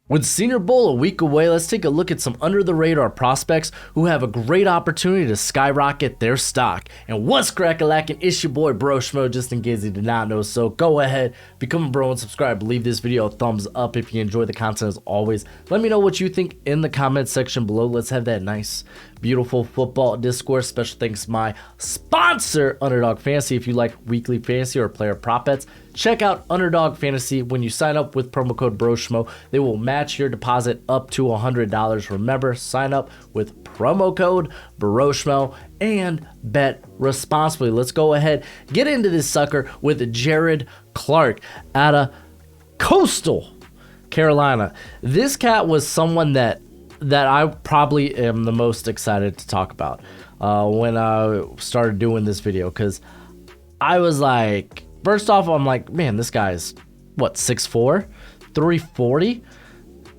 With Senior Bowl a week away, let's take a look at some under-the-radar prospects who have a great opportunity to skyrocket their stock. And what's crack-a-lackin'? It's your boy Broshmo, just in case you did not know. So go ahead, become a bro and subscribe. Leave this video a thumbs up if you enjoy the content as always. Let me know what you think in the comment section below. Let's have that nice, beautiful football discourse. Special thanks to my sponsor, Underdog Fantasy. If you like weekly fantasy or player prop bets, check out Underdog Fantasy. When you sign up with promo code Broshmo, they will match your deposit up to $100. Remember, sign up with promo code Broshmo and bet responsibly. Let's go ahead, get into this sucker with Jared Clark out of Coastal Carolina. This cat was someone that I probably am the most excited to talk about when I started doing this video, because I was like, first off, I'm like, man, this guy's what, 6'4", 340,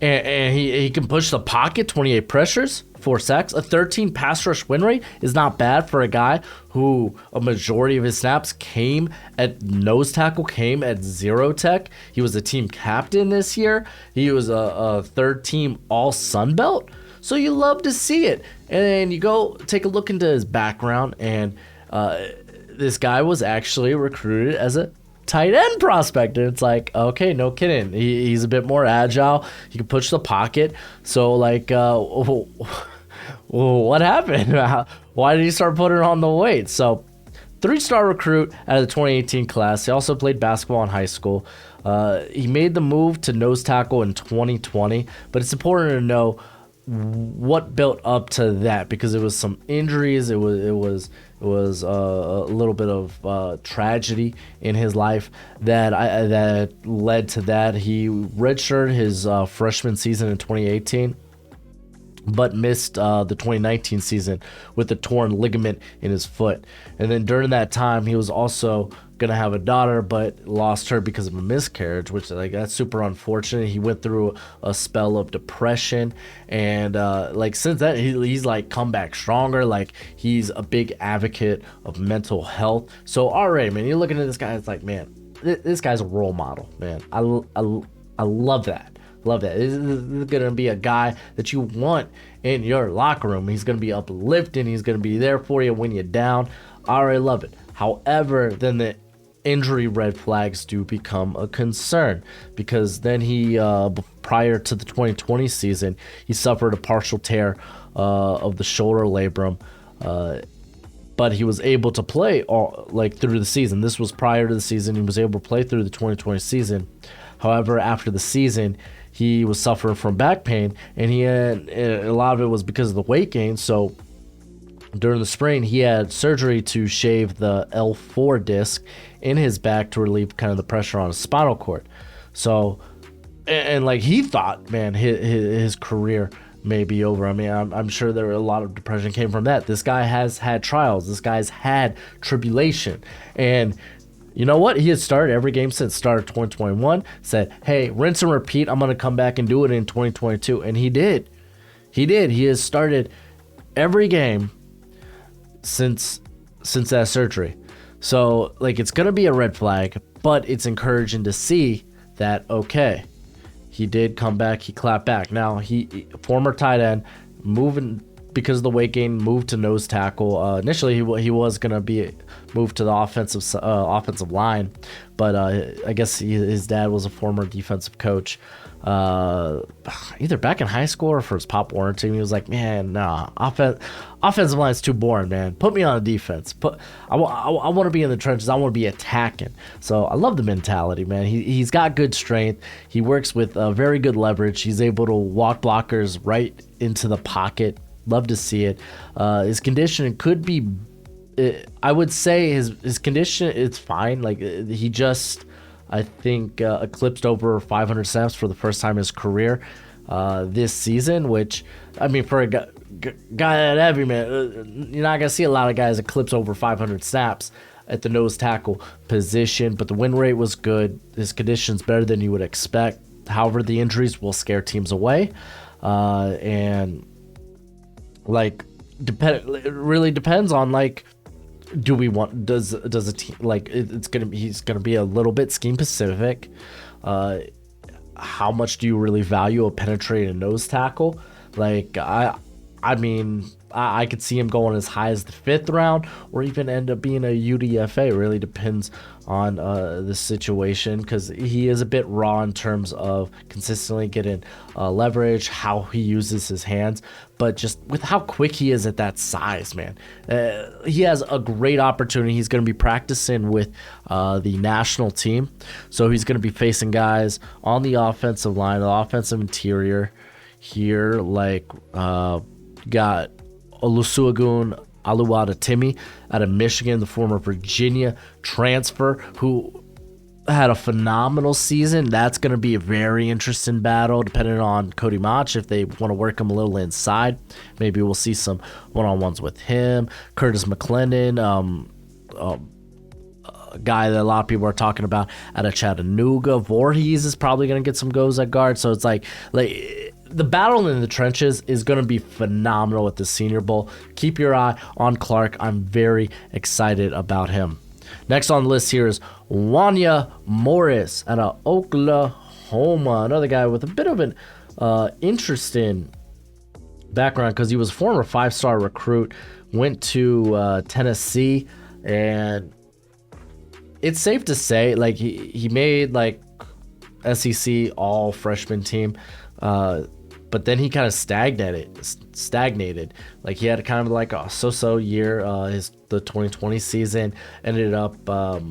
and he can push the pocket, 28 pressures, 4 sacks, a 13 pass rush win rate is not bad for a guy who a majority of his snaps came at nose tackle, came at zero tech. He was a team captain this year. He was a third team all Sun Belt. So you love to see it. And then you go take a look into his background, and this guy was actually recruited as a tight end prospect, and it's like, okay, no kidding. He's a bit more agile. He can push the pocket. So like, what happened? Why did he start putting on the weight? So 3-star recruit out of the 2018 class. He also played basketball in high school. He made the move to nose tackle in 2020, but it's important to know what built up to that, because it was some injuries. It was a little bit of tragedy in his life that led to that. He redshirted his freshman season in 2018, but missed the 2019 season with a torn ligament in his foot. And then during that time, he was also gonna have a daughter, but lost her because of a miscarriage, which, like, that's super unfortunate. He went through a spell of depression, and like, since that, he's like come back stronger. Like, he's a big advocate of mental health. So already, man, you're looking at this guy, it's like, man, this guy's a role model, man. I love that. Love that. This is gonna be a guy that you want in your locker room. He's gonna be uplifting. He's gonna be there for you when you're down. I already love it. However, then the injury red flags do become a concern, because then he, prior to the 2020 season, he suffered a partial tear of the shoulder labrum, but he was able to play through the season. This was prior to the season. He was able to play through the 2020 season. However, after the season, he was suffering from back pain, and he had, a lot of it was because of the weight gain. So during the spring, he had surgery to shave the L4 disc in his back to relieve kind of the pressure on his spinal cord. So, and like, he thought, man, his career may be over. I mean, I'm sure there were a lot of depression came from that. This guy has had trials. This guy's had tribulation. And you know what? He has started every game since start of 2021. Said, hey, rinse and repeat. I'm going to come back and do it in 2022. And he did. He has started every game since that surgery. So, like, it's going to be a red flag, but it's encouraging to see that, okay, he did come back. He clapped back. Now, he former tight end, moving because of the weight gain, moved to nose tackle. Initially, he was going to be moved to the offensive line, but I guess his dad was a former defensive coach, either back in high school or for his Pop Warner team. He was like, man, nah, offensive line is too boring, man. Put me on a defense. I want to be in the trenches. I want to be attacking. So I love the mentality, man. He's got good strength. He works with very good leverage. He's able to walk blockers right into the pocket. Love to see it. His condition could be, I would say his condition, it's fine. Like, he just, I think, eclipsed over 500 snaps for the first time in his career this season, which, I mean, for a guy that heavy, man, you're not going to see a lot of guys eclipse over 500 snaps at the nose tackle position, but the win rate was good. His condition's better than you would expect. However, the injuries will scare teams away, and like, it really depends on, like, do we want, does a team, like, he's gonna be a little bit scheme specific. how much do you really value a penetrating nose tackle? Like, I mean, I could see him going as high as the 5th round or even end up being a UDFA. It really depends on the situation, because he is a bit raw in terms of consistently getting leverage, how he uses his hands, but just with how quick he is at that size, man, he has a great opportunity. He's going to be practicing with the national team, so he's going to be facing guys on the offensive line, the offensive interior here, like got Olusegun Aluwada-Timi out of Michigan, the former Virginia transfer, who had a phenomenal season. That's going to be a very interesting battle, depending on Cody Mach, if they want to work him a little inside. Maybe we'll see some one-on-ones with him. Curtis McClendon, a guy that a lot of people are talking about out of Chattanooga. Voorhees is probably going to get some goes at guard. So it's like the battle in the trenches is going to be phenomenal at the Senior Bowl. Keep your eye on Clark. I'm very excited about him. Next on the list here is Wanya Morris out of Oklahoma. Another guy with a bit of an interesting background, because he was a former 5-star recruit, went to Tennessee, and it's safe to say, like, he made like SEC all freshman team, but then he kind of stagnated. Like, he had kind of like a so-so year. The 2020 season ended up, I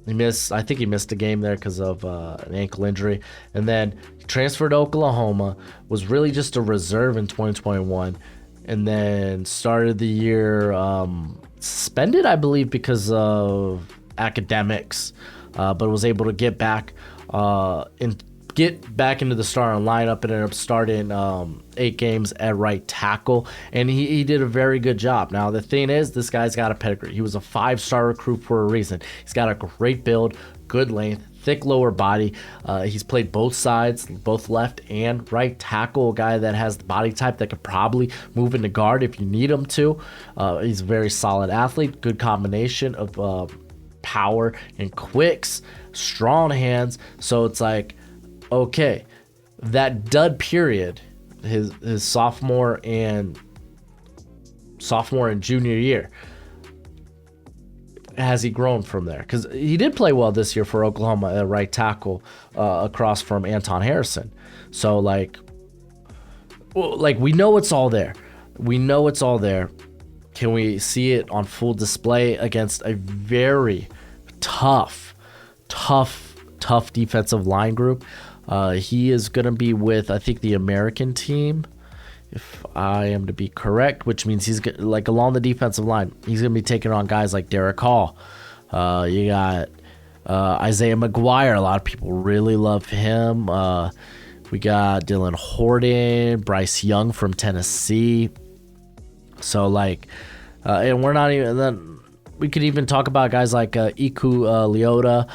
think he missed a game there because of an ankle injury, and then transferred to Oklahoma, was really just a reserve in 2021, and then started the year suspended, I believe, because of academics, but was able to get back into the starting lineup and ended up starting 8 games at right tackle, and he did a very good job. Now, the thing is, this guy's got a pedigree. He was a 5-star recruit for a reason. He's got a great build, good length, thick lower body. He's played both sides, both left and right tackle, a guy that has the body type that could probably move into guard if you need him to. He's a very solid athlete, good combination of power and quicks, strong hands. So it's like, okay, that dud period, his sophomore and junior year, has he grown from there? Because he did play well this year for Oklahoma at right tackle, across from Anton Harrison. So like we know it's all there. Can we see it on full display against a very tough defensive line group? He is going to be with, I think, the American team, if I am to be correct, which means he's like along the defensive line. He's going to be taking on guys like Derek Hall. You got Isaiah McGuire. A lot of people really love him. We got Dylan Horton, Bryce Young from Tennessee. So like, and we're not even then. We could even talk about guys like Iku Leota,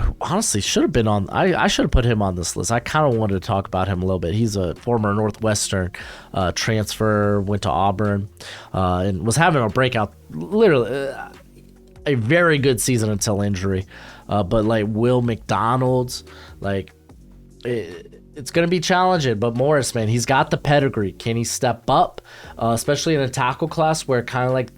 who honestly should have been on. I should have put him on this list. I kind of wanted to talk about him a little bit. He's a former Northwestern transfer, went to Auburn, and was having a breakout, literally a very good season until injury. But like Will McDonald's, like it's going to be challenging. But Morris, man, he's got the pedigree. Can he step up, especially in a tackle class where kind of like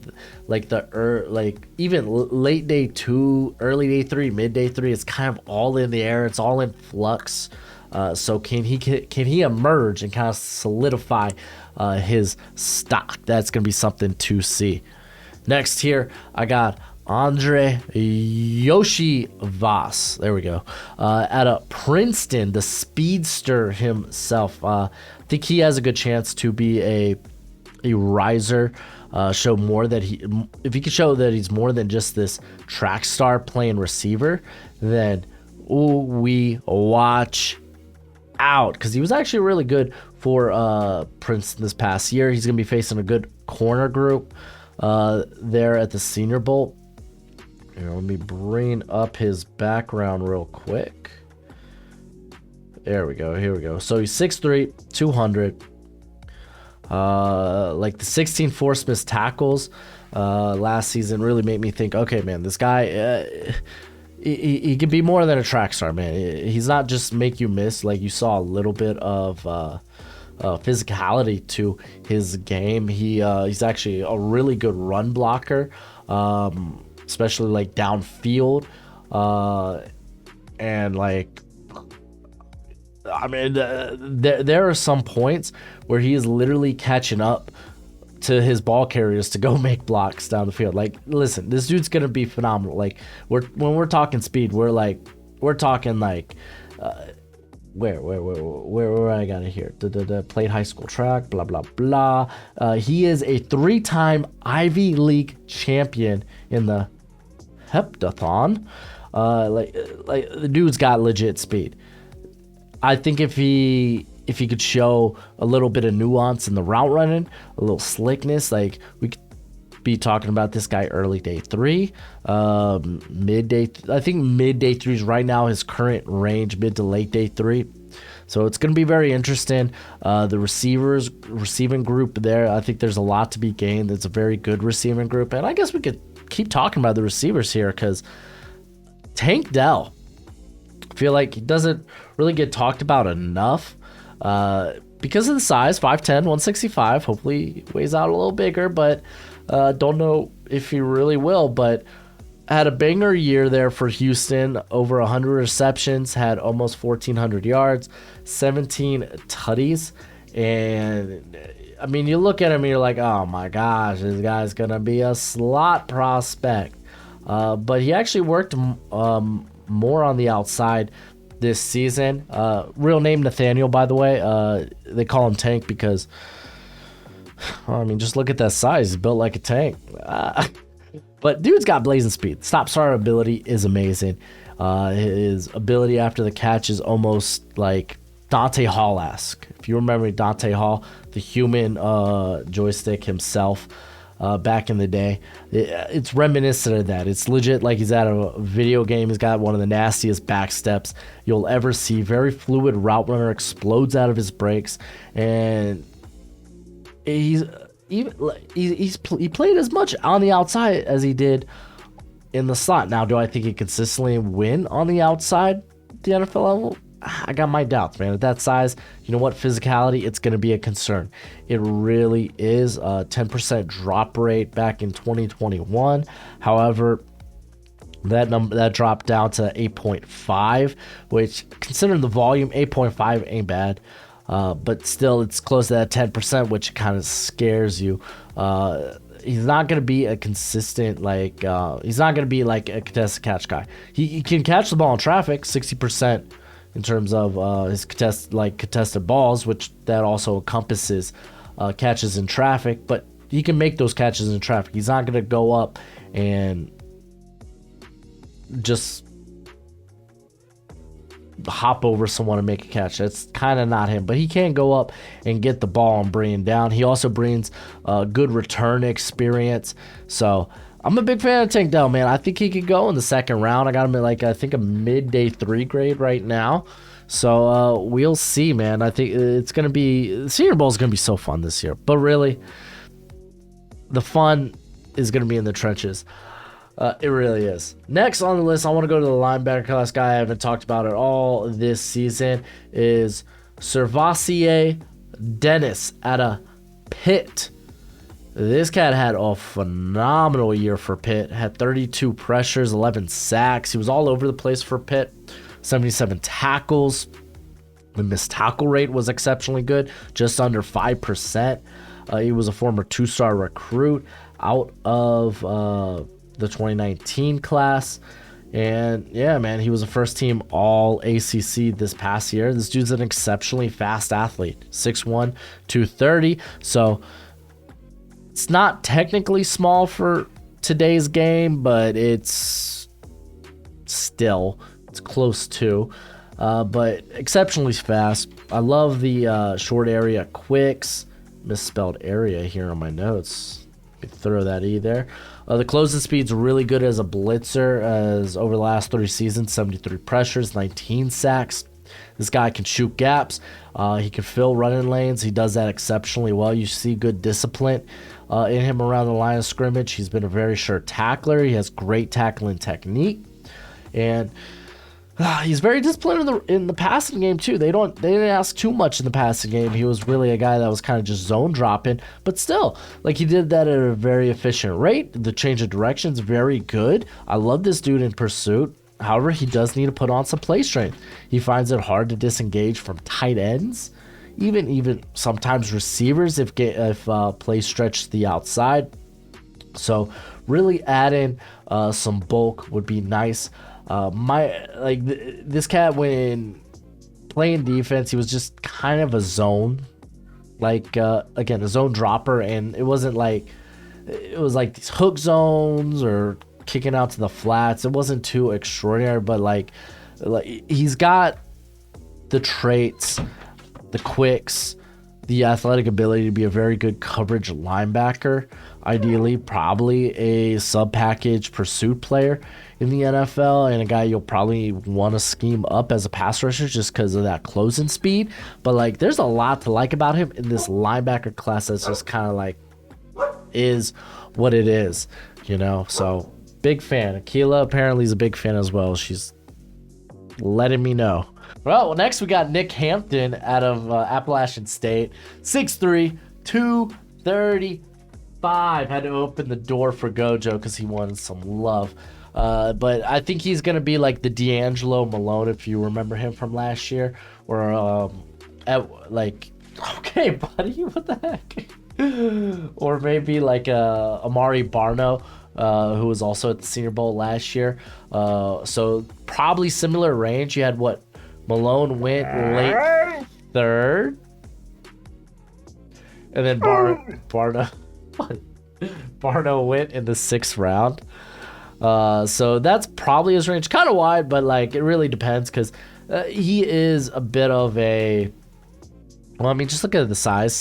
even late day 2, early day 3, mid day 3, it's kind of all in the air. It's all in flux. So can he emerge and kind of solidify his stock? That's going to be something to see. Next here, I got Andre Yoshi Voss. There we go. Out of Princeton, the speedster himself. I think he has a good chance to be a riser. Show more that if he could show that he's more than just this track star playing receiver, then we watch out, because he was actually really good for Princeton this past year. He's going to be facing a good corner group there at the Senior Bowl. Here, let me bring up his background real quick. There we go. Here we go. So he's 6'3", 200. Like the 16 forced missed tackles last season really made me think, okay, man, this guy, he can be more than a track star, man. He's not just make you miss. Like, you saw a little bit of physicality to his game. He's actually a really good run blocker, especially like downfield, and like, I mean, there are some points where he is literally catching up to his ball carriers to go make blocks down the field. Like, listen, this dude's gonna be phenomenal. Like, when we're talking speed, we're talking like, where I got it here. Played high school track, blah blah blah. He is a 3-time Ivy League champion in the heptathon. Like the dude's got legit speed. I think if he could show a little bit of nuance in the route running, a little slickness, like, we could be talking about this guy early day 3, mid day. I think mid day 3 is right now his current range, mid to late day 3. So it's going to be very interesting. The receiving group there, I think there's a lot to be gained. It's a very good receiving group, and I guess we could keep talking about the receivers here, because Tank Dell, I feel like he doesn't really get talked about enough. Because of the size, 5'10", 165. Hopefully he weighs out a little bigger, but don't know if he really will. But had a banger year there for Houston, over 100 receptions, had almost 1,400 yards, 17 tutties. And, I mean, you look at him and you're like, oh my gosh, this guy's going to be a slot prospect. But he actually worked more on the outside this season. Real name Nathaniel, by the way. They call him Tank because, I mean, just look at that size. He's built like a tank. But dude's got blazing speed. Stop start ability is amazing. His ability after the catch is almost like Dante Hall-esque. If you remember Dante Hall, the human joystick himself, back in the day, it's reminiscent of that. It's legit like he's at a video game. He's got one of the nastiest back steps you'll ever see. Very fluid route runner, explodes out of his breaks, and he played as much on the outside as he did in the slot. Now, do I think he consistently win on the outside at the NFL level? I got my doubts, man. At that size, you know what? Physicality, it's going to be a concern. It really is. 10% drop rate back in 2021. However, that dropped down to 8.5, which, considering the volume, 8.5 ain't bad. But still, it's close to that 10%, which kind of scares you. He's not going to be a consistent, like, he's not going to be like a contested catch guy. He can catch the ball in traffic, 60%. In terms of his contested balls, which that also encompasses catches in traffic, but he can make those catches in traffic. He's not going to go up and just hop over someone and make a catch. That's kind of not him, but he can go up and get the ball and bring it down. He also brings good return experience. So I'm a big fan of Tank Dell, man. I think he could go in the second round. I got him at, like, I think a mid day 3 grade right now. So we'll see, man. I think it's going to be, Senior Bowl is going to be so fun this year. But really, the fun is going to be in the trenches. It really is. Next on the list, I want to go to the linebacker class. Guy I haven't talked about at all this season is Servassier Dennis out of Pitt. This cat had a phenomenal year for Pitt. Had 32 pressures, 11 sacks. He was all over the place for Pitt. 77 tackles. The missed tackle rate was exceptionally good, just under 5%. He was a former 2-star recruit out of the 2019 class. And yeah, man, he was a first team all ACC this past year. This dude's an exceptionally fast athlete. 6'1", 230. So it's not technically small for today's game, but it's close to. But exceptionally fast. I love the short area quicks. Misspelled area here on my notes. Throw that E there. The closing speed's really good as a blitzer, as over the last 3 seasons, 73 pressures, 19 sacks. This guy can shoot gaps. He can fill running lanes. He does that exceptionally well. You see good discipline in him around the line of scrimmage. He's been a very sure tackler. He has great tackling technique. And he's very disciplined in the passing game too. They didn't ask too much in the passing game. He was really a guy that was kind of just zone dropping, but still, like, he did that at a very efficient rate. The change of direction is very good. I love this dude in pursuit. However, he does need to put on some play strength. He finds it hard to disengage from tight ends, even sometimes receivers if play stretch to the outside. So really adding some bulk would be nice. This cat, when playing defense, he was just kind of a zone, again, a zone dropper, and it was like these hook zones or kicking out to the flats. It wasn't too extraordinary, but like he's got the traits, the quicks, the athletic ability to be a very good coverage linebacker. Ideally, probably a sub-package pursuit player in the NFL, and a guy you'll probably want to scheme up as a pass rusher just because of that closing speed. But like, there's a lot to like about him in this linebacker class. That's just kind of like is what it is, you know. So big fan. Akila apparently is a big fan as well. She's letting me know. Well, next we got Nick Hampton out of Appalachian State, 6'3", 235. Had to open the door for Gojo because he wanted some love. But I think he's going to be like the D'Angelo Malone, if you remember him from last year. Or, okay, buddy, what the heck? Or maybe like Amari Barno, who was also at the Senior Bowl last year. So probably similar range. You had Malone went late third. And then Barno went in the 6th round. So that's probably his range. Kind of wide, but like, it really depends because he is a bit of a... Well, I mean, just look at the size.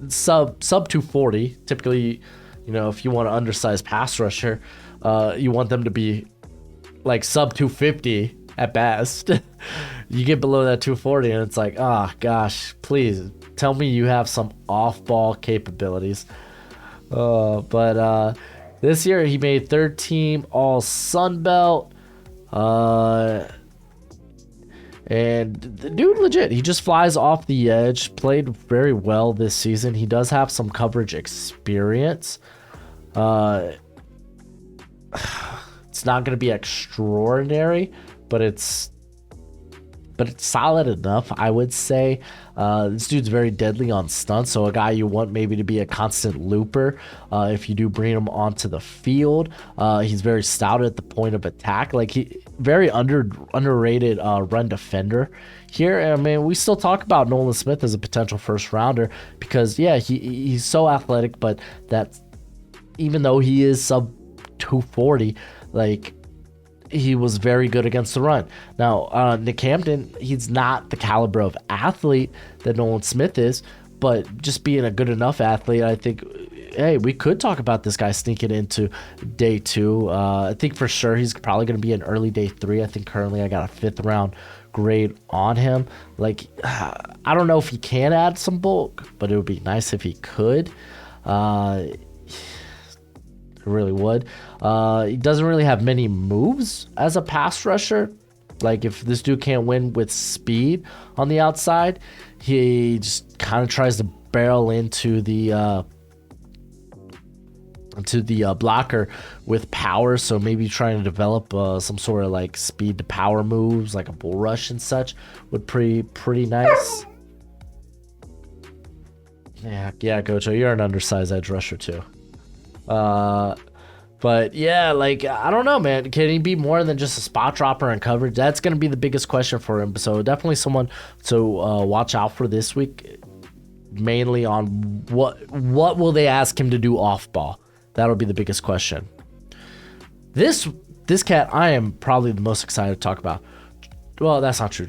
Sub 240. Typically, you know, if you want an undersized pass rusher, you want them to be like sub 250 at best. You get below that 240 and it's like, gosh, please tell me you have some off-ball capabilities. But this year he made 3rd team All Sun Belt. And the dude legit, he just flies off the edge. Played very well this season. He does have some coverage experience. It's not going to be extraordinary, but it's solid enough, I would say. This dude's very deadly on stunts, so a guy you want maybe to be a constant looper if you do bring him onto the field. He's very stout at the point of attack. Like, he very underrated run defender here. I mean, we still talk about Nolan Smith as a potential first rounder because, yeah, he's so athletic, but that's, even though he is sub 240, like, he was very good against the run. Now, Nick Hampton, he's not the caliber of athlete that Nolan Smith is, but just being a good enough athlete, I think, hey, we could talk about this guy sneaking into day 2. I think for sure he's probably going to be in early day 3. I think currently I got a 5th round grade on him. Like, I don't know if he can add some bulk, but it would be nice if he could. It really would. He doesn't really have many moves as a pass rusher. Like, if this dude can't win with speed on the outside, he just kind of tries to barrel into the blocker with power. So maybe trying to develop some sort of like speed to power moves, like a bull rush and such, would pretty nice. Yeah, Gojo, you're an undersized edge rusher too. But yeah, like, I don't know, man. Can he be more than just a spot dropper and coverage? That's going to be the biggest question for him. So definitely someone to watch out for this week, mainly on what will they ask him to do off ball. That'll be the biggest question. This cat, I am probably the most excited to talk about. Well, that's not true.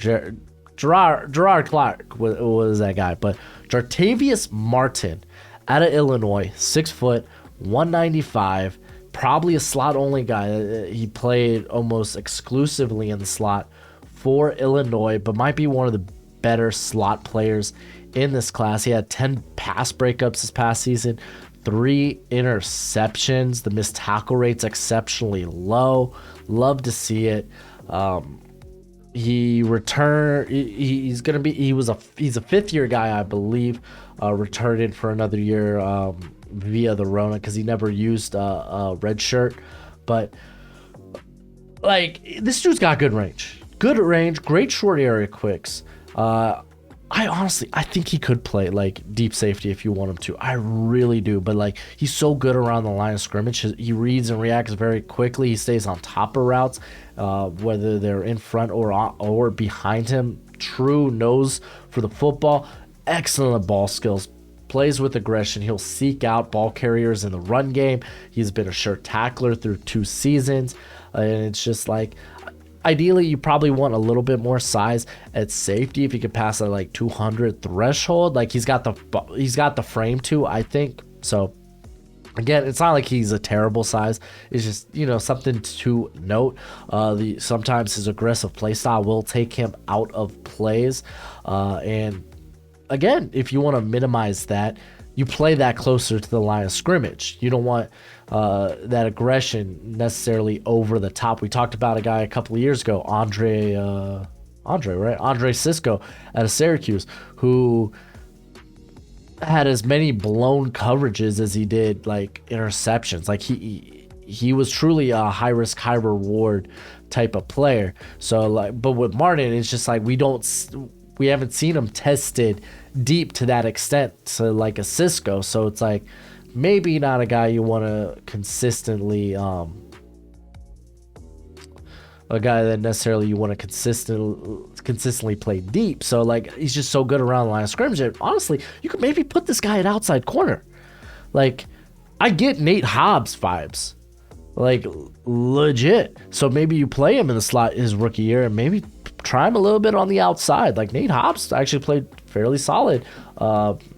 Gerard Clark was that guy, but Jartavius Martin out of Illinois, 6 foot, 195, probably a slot only guy. He played almost exclusively in the slot for Illinois, but might be one of the better slot players in this class. He had 10 pass breakups this past season, 3 interceptions. The missed tackle rate's exceptionally low. Love to see it. He's a fifth year guy, I believe, returned for another year via the Rona because he never used a red shirt. But like, this dude's got good range, great short area quicks. I think he could play like deep safety if you want him to. I really do. But like, he's so good around the line of scrimmage. He reads and reacts very quickly. He stays on top of routes, whether they're in front or behind him. True nose for the football. Excellent ball skills. Plays with aggression. He'll seek out ball carriers in the run game. He's been a sure tackler through 2 seasons. And it's just like, ideally, you probably want a little bit more size at safety if you could pass that like 200 threshold. Like, he's got the frame too, I think. So again, it's not like he's a terrible size. It's just, something to note. Sometimes his aggressive play style will take him out of plays. And again, if you want to minimize that, you play that closer to the line of scrimmage. You don't want that aggression necessarily over the top. We talked about a guy a couple of years ago, Andre Cisco out of Syracuse, who had as many blown coverages as he did like interceptions. Like, he was truly a high risk, high reward type of player. So like, but with Martin, it's just like we haven't seen him tested deep to that extent to like a Cisco. So it's like, maybe not a guy you want to consistently a guy that necessarily you want to consistently play deep. So like, he's just so good around the line of scrimmage. And honestly, you could maybe put this guy at outside corner. Like, I get Nate Hobbs vibes, like legit. So maybe you play him in the slot his rookie year and maybe try him a little bit on the outside. Like, Nate Hobbs actually played fairly solid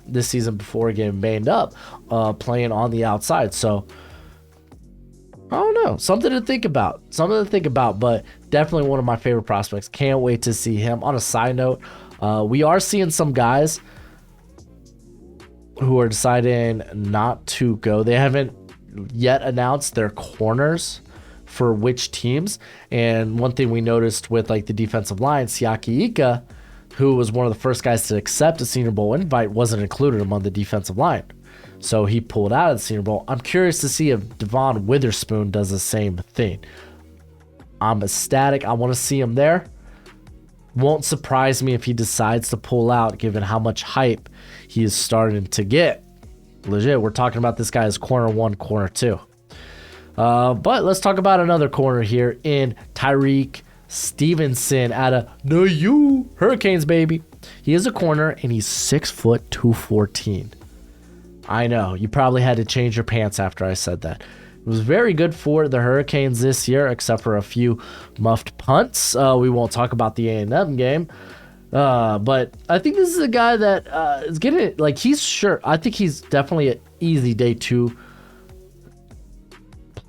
this season before getting banged up, playing on the outside. So I don't know, something to think about, but definitely one of my favorite prospects. Can't wait to see him. On a side note, we are seeing some guys who are deciding not to go. They haven't yet announced their corners for which teams. And one thing we noticed with like the defensive line, Siaki Ika, who was one of the first guys to accept a Senior Bowl invite, wasn't included among the defensive line. So he pulled out of the Senior Bowl. I'm curious to see if Devon Witherspoon does the same thing. I'm ecstatic. I want to see him there. Won't surprise me if he decides to pull out, given how much hype he is starting to get. Legit, we're talking about this guy as corner 1, corner 2. But let's talk about another corner here in Tyreek Stevenson out of the Hurricanes, baby. He is a corner and he's 6 foot 214. I know, you probably had to change your pants after I said that. It was very good for the Hurricanes this year, except for a few muffed punts. We won't talk about the A&M game. But I think this is a guy that is getting it. Like, I think he's definitely an easy day 2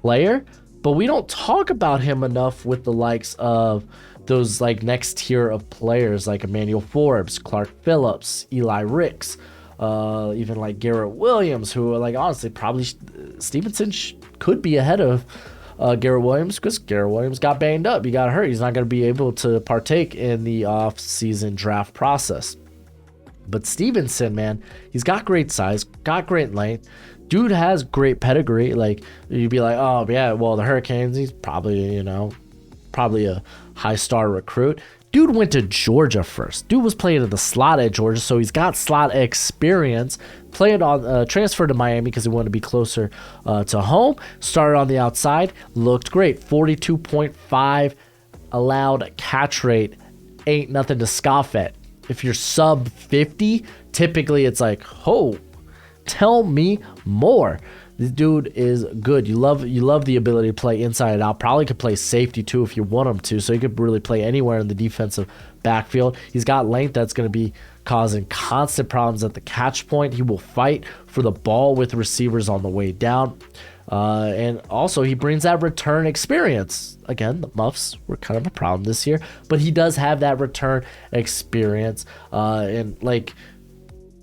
player. But we don't talk about him enough with the likes of those like next tier of players like Emmanuel Forbes, Clark Phillips, Eli Ricks, even like Garrett Williams, who are like, honestly, probably Stevenson could be ahead of Garrett Williams, because Garrett Williams got banged up. He got hurt. He's not going to be able to partake in the off-season draft process. But Stevenson, man, he's got great size, got great length. Dude has great pedigree. Like, you'd be like, oh yeah, well, the Hurricanes, he's probably a high star recruit. Dude went to Georgia first. Dude was playing in the slot at Georgia, so he's got slot experience. Played on transferred to Miami because he wanted to be closer to home. Started on the outside, looked great. 42.5 allowed catch rate. Ain't nothing to scoff at. If you're sub 50, typically it's like, oh, tell me more. This dude is good. You love the ability to play inside and out. Probably could play safety too if you want him to. So he could really play anywhere in the defensive backfield. He's got length that's going to be causing constant problems at the catch point. He will fight for the ball with receivers on the way down. And also he brings that return experience. Again, the muffs were kind of a problem this year, but he does have that return experience. And like,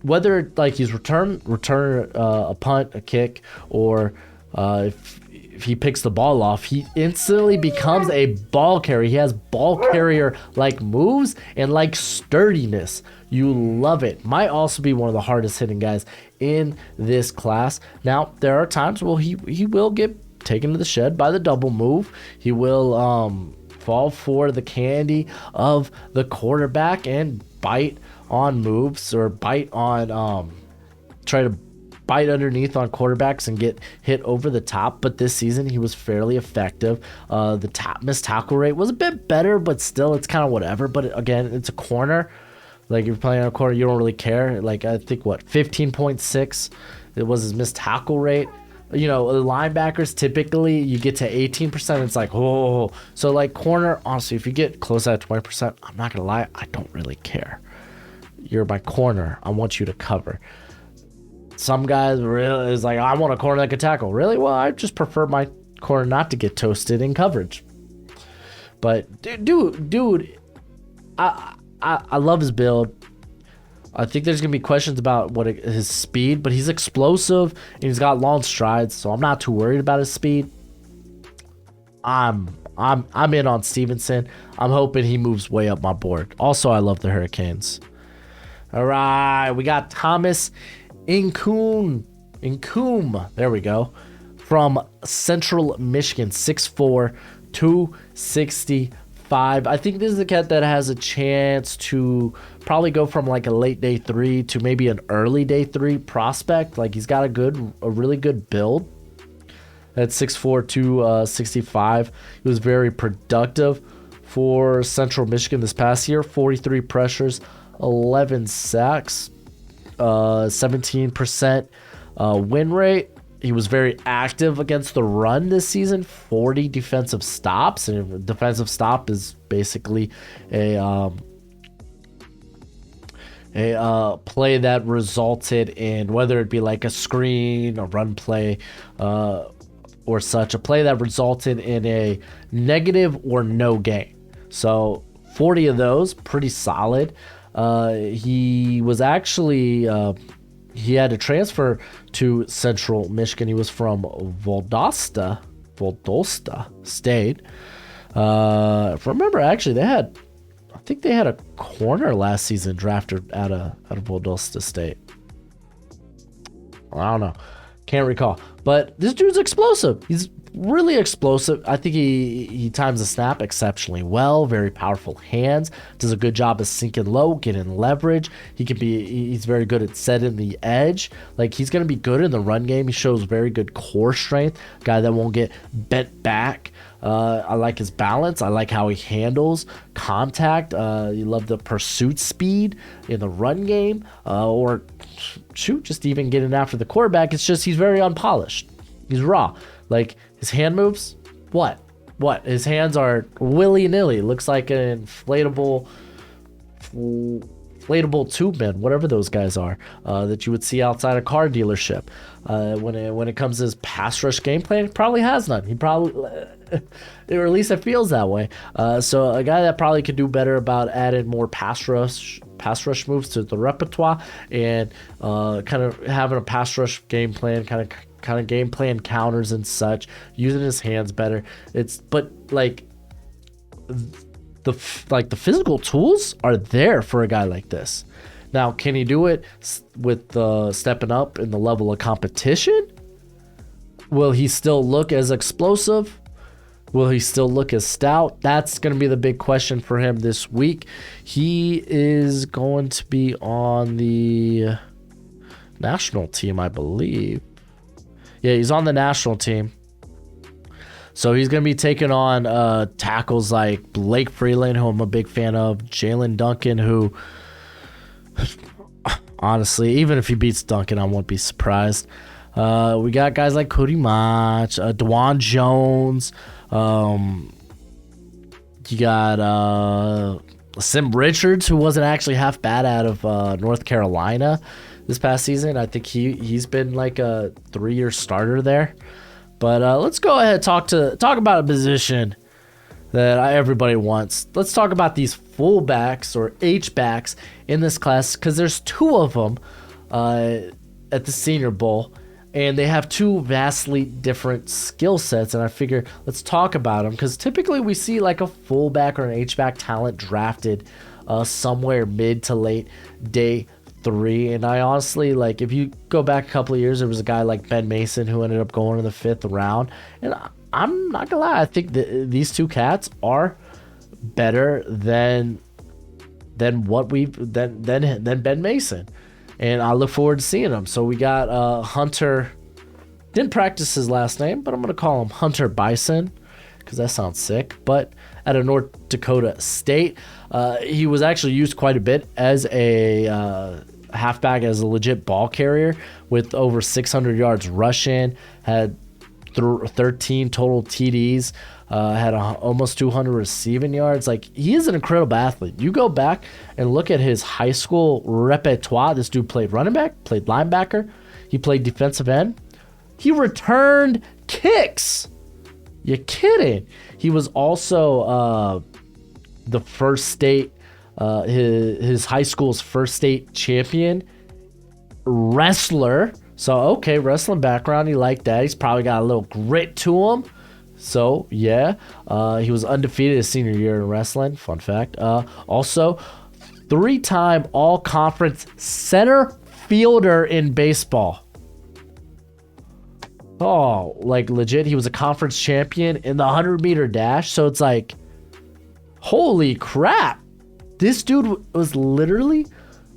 whether like he's return a punt, a kick, or if if he picks the ball off, he instantly becomes a ball carrier. He has ball carrier like moves and like sturdiness. You love it. Might also be one of the hardest hitting guys in this class. Now, there are times where he will get taken to the shed by the double move. He will fall for the candy of the quarterback and bite on moves, or bite on try to bite underneath on quarterbacks and get hit over the top. But this season he was fairly effective. The missed tackle rate was a bit better, but still it's kind of whatever. But again, it's a corner. Like, if you're playing on a corner, you don't really care. Like, I think 15.6 it was his missed tackle rate. You know, the linebackers, typically you get to 18%, it's like, oh. So like corner, honestly, if you get close at 20%, I'm not gonna lie, I don't really care. You're my corner, I want you to cover. Some guys really is like, I want a corner that can tackle. Really? Well, I just prefer my corner not to get toasted in coverage. But dude, I love his build. I think there's gonna be questions about his speed, but he's explosive and he's got long strides, so I'm not too worried about his speed. I'm in on Stevenson. I'm hoping he moves way up my board. Also, I love the Hurricanes. All right, we got Thomas Incoom. There we go. From Central Michigan, 6'4", 265. I think this is a cat that has a chance to probably go from like a late day 3 to maybe an early day 3 prospect. Like, he's got a really good build. At 6'4", 265, he was very productive for Central Michigan this past year. 43 pressures, 11 sacks, 17% win rate. He was very active against the run this season, 40 defensive stops. And a defensive stop is basically a play that resulted in, whether it be like a screen, a run play, or such, a play that resulted in a negative or no gain. So 40 of those, pretty solid. He was actually... he had to transfer to Central Michigan. He was from Valdosta State. If I remember, actually, I think they had a corner last season drafted out of Valdosta State. I don't know. Can't recall. But this dude's explosive. He's really explosive. I think he times the snap exceptionally well. Very powerful hands. Does a good job of sinking low, getting leverage. He's very good at setting the edge. Like, he's going to be good in the run game. He shows very good core strength. Guy that won't get bent back. I like his balance. I like how he handles contact. You love the pursuit speed in the run game. Or shoot, just even getting after the quarterback. It's just he's very unpolished. He's raw. Like, his hand moves, what? His hands are willy-nilly. Looks like an inflatable tube man, whatever those guys are, that you would see outside a car dealership. When it comes to his pass rush game plan, he probably has none. He probably, or at least it feels that way. So a guy that probably could do better about adding more pass rush moves to the repertoire, and kind of having a pass rush game plan, kind of game plan counters and such, using his hands better. But the physical tools are there for a guy like this. Now, can he do it with stepping up in the level of competition? Will he still look as explosive? Will he still look as stout? That's going to be the big question for him this week. He is going to be on the national team, I believe. Yeah, he's on the national team. So he's going to be taking on tackles like Blake Freeland, who I'm a big fan of, Jalen Duncan, who, honestly, even if he beats Duncan, I won't be surprised. We got guys like Cody Mach, DeJuan Jones. You got Sim Richards, who wasn't actually half bad out of North Carolina this past season. I think he's been like a 3-year starter there. But let's go ahead and talk about a position that everybody wants. Let's talk about these fullbacks or H-backs in this class, because there's 2 of them at the Senior Bowl. and they have two vastly different skill sets. And I figure let's talk about them, because typically we see like a fullback or an H-back talent drafted somewhere mid to late day 3. And I honestly, like, if you go back a couple of years, there was a guy like Ben Mason who ended up going in the 5th round. And I'm not gonna lie, I think these two cats are better than Ben Mason, and I look forward to seeing him. So we got Hunter. Didn't practice his last name, but I'm gonna call him Hunter Bison because that sounds sick. But out of North Dakota State, he was actually used quite a bit as a halfback, as a legit ball carrier, with over 600 yards rushing, had 13 total TDs, had almost 200 receiving yards. Like, he is an incredible athlete. You go back and look at his high school repertoire. This dude played running back, played linebacker, he played defensive end, he returned kicks. You kidding? He was also the first state, his high school's first state champion wrestler. So, okay, wrestling background, you like that. He's probably got a little grit to him. So, yeah. He was undefeated his senior year in wrestling. Fun fact. Also, 3-time all-conference center fielder in baseball. Oh, like, legit, he was a conference champion in the 100-meter dash. So, it's like, holy crap. This dude was literally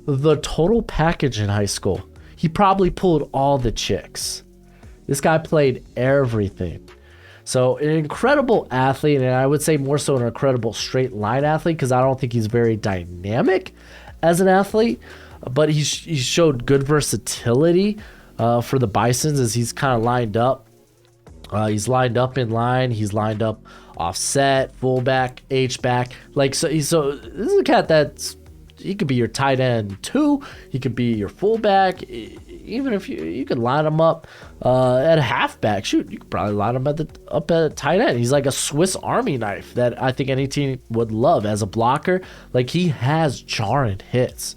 the total package in high school. He probably pulled all the chicks. This guy played everything. So, an incredible athlete, and I would say more so an incredible straight line athlete, because I don't think he's very dynamic as an athlete, but he showed good versatility for the Bisons as he's kind of lined up. He's lined up in line. He's lined up offset, fullback, H-back. Like, so this is a cat that's, he could be your tight end too. He could be your fullback. Even if you could line him up at a halfback. Shoot, you could probably line him up at a tight end. He's like a Swiss Army knife that I think any team would love as a blocker. Like, he has jarring hits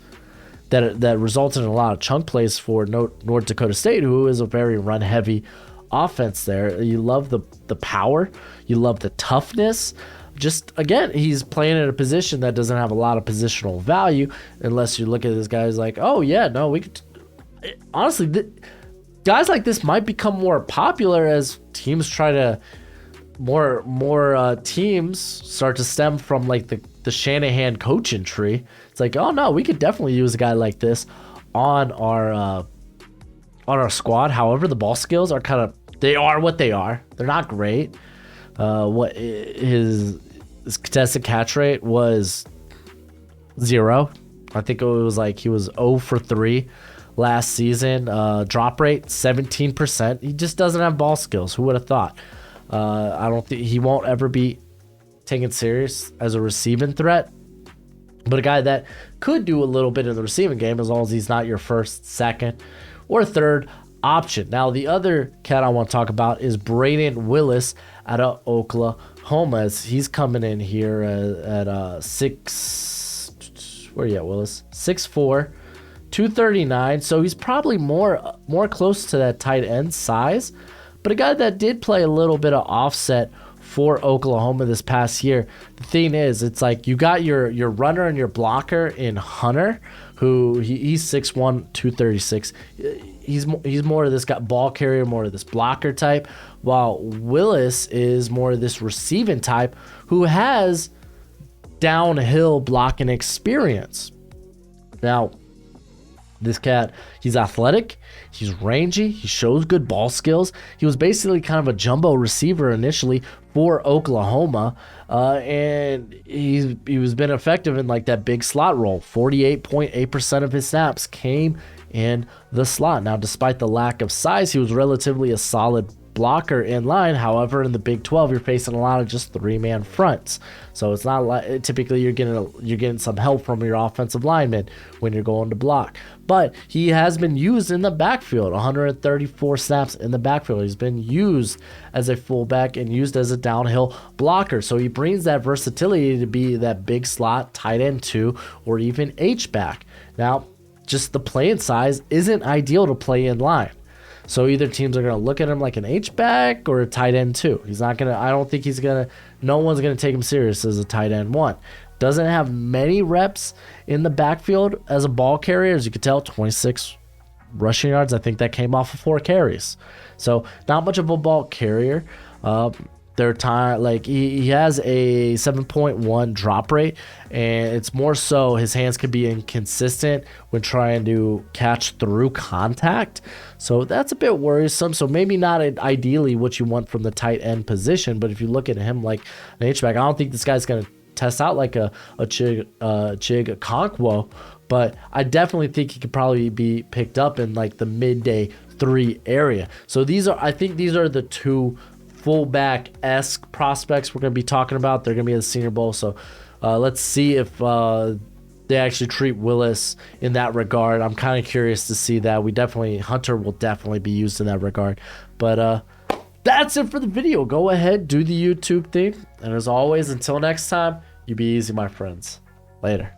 that resulted in a lot of chunk plays for North Dakota State, who is a very run heavy offense there. You love the power, you love the toughness. Just, again, he's playing in a position that doesn't have a lot of positional value unless you look at this guy as like, oh yeah, no, we could. Honestly, guys like this might become more popular as teams try to more teams start to stem from like the Shanahan coaching tree. It's like, oh no, we could definitely use a guy like this on our squad. However, the ball skills are they are what they are. They're not great. What his contested catch rate was 0. I think it was like he was 0 for 3 last season. Drop rate 17%. He just doesn't have ball skills. Who would have thought? I don't think he won't ever be taken serious as a receiving threat, but a guy that could do a little bit in the receiving game as long as he's not your first, second, or third option. Now, the other cat I want to talk about is Braden Willis out of Oklahoma, as he's coming in here at 6. Where you at, Willis? 6'4", 239. So he's probably more close to that tight end size, but a guy that did play a little bit of offset for Oklahoma this past year. The thing is, it's like you got your runner and your blocker in Hunter, who he's 6'1", 236. He's more of this guy, ball carrier, more of this blocker type, while Willis is more of this receiving type who has downhill blocking experience. Now, this cat, he's athletic, he's rangy, he shows good ball skills. He was basically kind of a jumbo receiver initially for Oklahoma, and he was been effective in like that big slot role. 48.8% of his snaps came in the slot. Now, despite the lack of size, he was relatively a solid blocker in line. However, in the Big 12, you're facing a lot of just 3-man fronts, so it's not like typically you're getting some help from your offensive lineman when you're going to block. But he has been used in the backfield, 134 snaps in the backfield. He's been used as a fullback and used as a downhill blocker, so he brings that versatility to be that big slot tight end 2 or even H-back. Now, just the playing size isn't ideal to play in line. So either teams are going to look at him like an H-back or a tight end 2. He's not going to, I don't think he's going to, no one's going to take him serious as a tight end 1. Doesn't have many reps in the backfield as a ball carrier. As you can tell, 26 rushing yards. I think that came off of 4 carries. So not much of a ball carrier. Their time, like he has a 7.1 drop rate, and it's more so his hands can be inconsistent when trying to catch through contact. So that's a bit worrisome. So maybe not ideally what you want from the tight end position, but if you look at him like an H-back, I don't think this guy's going to test out like a Chig Okonkwo, but I definitely think he could probably be picked up in like the midday 3 area. So I think these are the 2 fullback-esque prospects we're going to be talking about. They're going to be at the Senior Bowl, so let's see if they actually treat Willis in that regard. I'm kind of curious to see that. Hunter will definitely be used in that regard. But that's it for the video. Go ahead, do the YouTube thing, and as always, until next time, you be easy, my friends. Later.